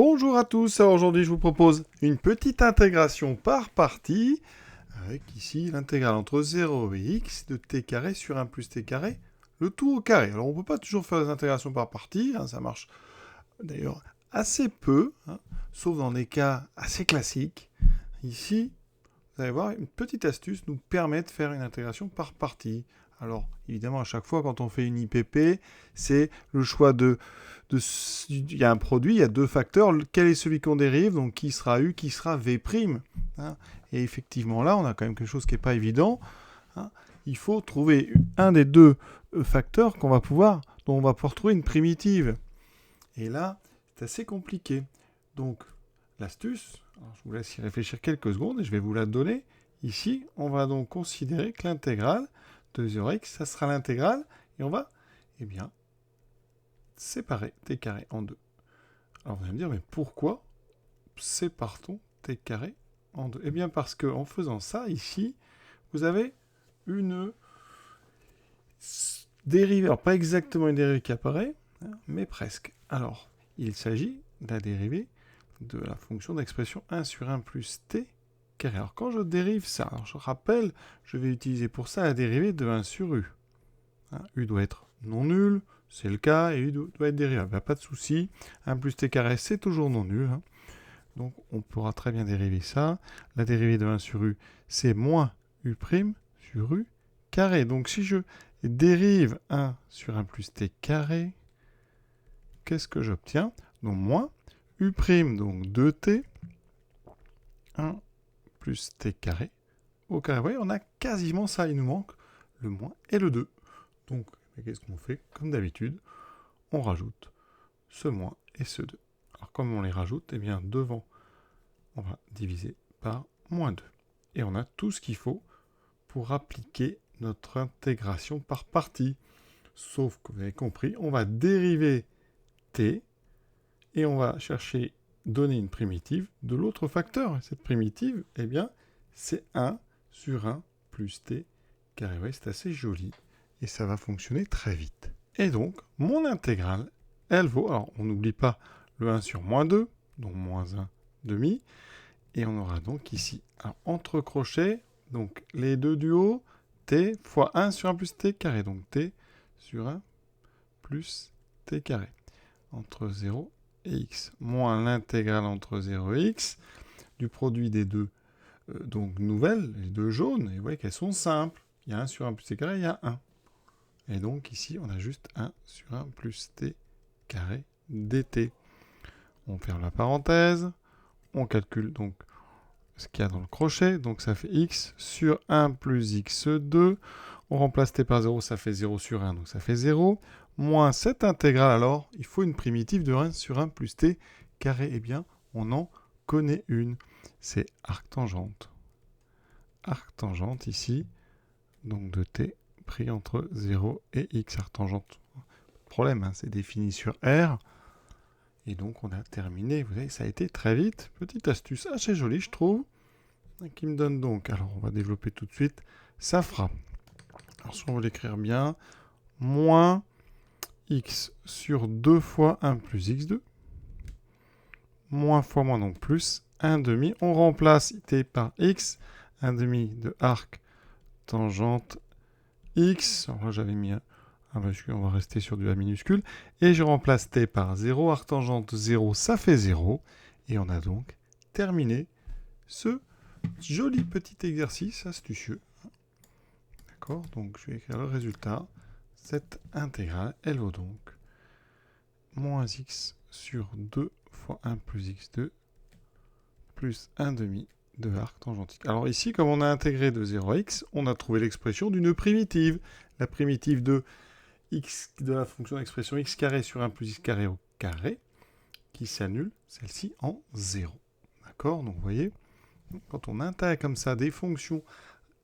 Bonjour à tous, alors aujourd'hui je vous propose une petite intégration par partie, avec ici l'intégrale entre 0 et x de t carré sur 1 plus t carré, le tout au carré. Alors on ne peut pas toujours faire des intégrations par partie, ça marche d'ailleurs assez peu, sauf dans des cas assez classiques. Ici, vous allez voir, une petite astuce nous permet de faire une intégration par partie. Alors, évidemment, à chaque fois, quand on fait une IPP, c'est le choix il y a un produit, il y a deux facteurs. Quel est celui qu'on dérive? Donc, qui sera U, qui sera V'. Et effectivement, là, on a quand même quelque chose qui n'est pas évident. Il faut trouver un des deux facteurs dont on va pouvoir trouver une primitive. Et là, c'est assez compliqué. Donc, l'astuce, je vous laisse y réfléchir quelques secondes et je vais vous la donner. Ici, on va donc considérer que l'intégrale de 0x, ça sera l'intégrale, et on va, séparer t carré en deux. Alors vous allez me dire, mais pourquoi sépare-t-on t carré en deux? Eh bien parce qu'en faisant ça, ici, vous avez une dérivée, alors pas exactement une dérivée qui apparaît, mais presque. Alors, il s'agit de la dérivée de la fonction d'expression 1 sur 1 plus t carré. Alors quand je dérive ça, alors je rappelle, je vais utiliser pour ça la dérivée de 1 sur u. U doit être non nul, c'est le cas, et u doit être dérivable. Pas de souci, 1 plus t carré, c'est toujours non nul. Donc on pourra très bien dériver ça. La dérivée de 1 sur u, c'est moins u' sur u carré. Donc si je dérive 1 sur 1 plus t carré, qu'est-ce que j'obtiens? Donc moins u', donc 2t, 1 plus t carré au carré. Vous voyez, on a quasiment ça, il nous manque le moins et le 2. Donc, qu'est-ce qu'on fait? Comme d'habitude, on rajoute ce moins et ce 2. Alors, comme on les rajoute, eh bien, devant, on va diviser par moins 2. Et on a tout ce qu'il faut pour appliquer notre intégration par partie. Sauf que vous avez compris, on va dériver t et on va chercher donner une primitive de l'autre facteur. Et cette primitive, eh bien, c'est 1 sur 1 plus t carré. Ouais, c'est assez joli. Et ça va fonctionner très vite. Et donc, mon intégrale, elle vaut... Alors, on n'oublie pas le 1 sur moins 2, donc moins 1 demi. Et on aura donc ici, alors, entre crochets, donc les deux du haut, t fois 1 sur 1 plus t carré. Donc t sur 1 plus t carré. Entre 0 et x, moins l'intégrale entre 0 et x, du produit des deux donc nouvelles, les deux jaunes, et vous voyez qu'elles sont simples. Il y a 1 sur 1 plus t carré, il y a 1. Et donc ici, on a juste 1 sur 1 plus t carré dt. On ferme la parenthèse, on calcule donc ce qu'il y a dans le crochet, donc ça fait x sur 1 plus x2. On remplace t par 0, ça fait 0 sur 1, donc ça fait 0. Moins cette intégrale, alors, il faut une primitive de 1 sur 1 plus t carré. Eh bien, on en connaît une. C'est arctangente. Arctangente ici, donc de t pris entre 0 et x arctangente. Problème, c'est défini sur R. Et donc, on a terminé. Vous voyez, ça a été très vite. Petite astuce assez jolie, je trouve, qui me donne donc, alors on va développer tout de suite, ça fera, alors si on veut l'écrire bien, moins x sur 2 fois 1 plus x2, moins fois moins, donc plus 1 demi. On remplace t par x, 1 demi de arc tangente x. Alors là, j'avais mis un majuscule, on va rester sur du a minuscule. Et je remplace t par 0, arc tangente 0, ça fait 0. Et on a donc terminé ce joli petit exercice astucieux. D'accord, donc je vais écrire le résultat. Cette intégrale, elle vaut donc moins x sur 2 fois 1 plus x2 plus 1 demi de arc tangentique. Alors ici, comme on a intégré de 0 à x, on a trouvé l'expression d'une primitive. La primitive de x de la fonction d'expression x carré sur 1 plus x carré au carré, qui s'annule, celle-ci, en 0. D'accord, donc vous voyez, quand on intègre comme ça des fonctions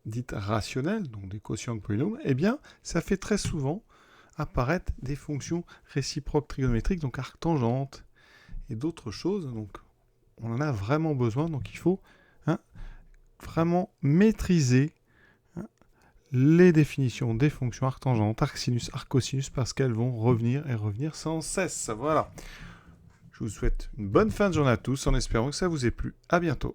dites rationnelles, donc des quotients de polynômes, eh bien, ça fait très souvent apparaître des fonctions réciproques trigonométriques, donc arctangentes, et d'autres choses. Donc, on en a vraiment besoin, donc il faut vraiment maîtriser les définitions des fonctions arctangentes, arcsinus, arccosinus, parce qu'elles vont revenir et revenir sans cesse. Voilà. Je vous souhaite une bonne fin de journée à tous en espérant que ça vous ait plu. À bientôt.